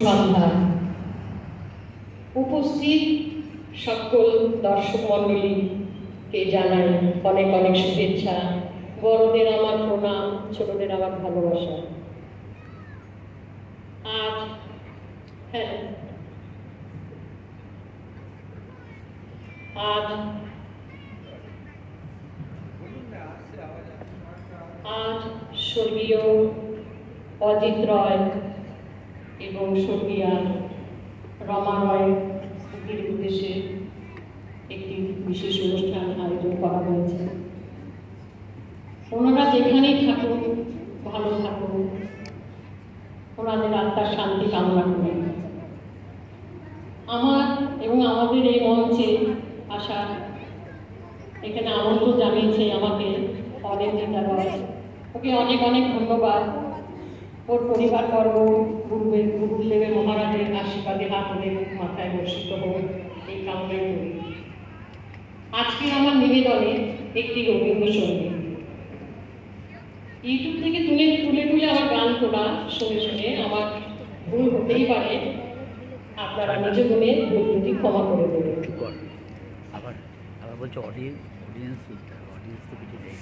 সন্ধ্যা উপস্থিত সকল দর্শক মণ্ডলীকে জানাই অনেক অনেক শুভেচ্ছা। বড়দের আমার প্রণাম, ছোটদের আমার ভালোবাসা। আজ আজ আজ স্বর্গীয় অজিত রয় এবং স্বর্গীয়া রমা রয় স্মৃতির উদ্দেশ্যে একটি বিশেষ অনুষ্ঠান আয়োজন করা হয়েছে। ওনারা যেখানেই থাকুন, ভালো থাকুন, ওনাদের আত্মার শান্তি কামনা করি। আমার এবং আমাদের এই মঞ্চে আসা, এখানে আমন্ত্রণ জানিয়েছে আমাকে অনেকটা রয়, ওকে অনেক অনেক ধন্যবাদ। ওর পরিবারবর্গ গুরুদেবের মহারাজের আশীর্বাদে হাত ধরে মাথায় বর্ষিত হোক এই কামনাই করি। আজকে আমার নিবেদনে একটি রবীন্দ্রসঙ্গীত ইউটিউব থেকে তুলে আমার গান তোলা শুনে শুনে আমার ভুল হতেই পারে, আপনারা নিজ গুণে ভুলটি ক্ষমা করে দেবেন। আবার বলছে অডিয়েন্স তো কিছু নেই।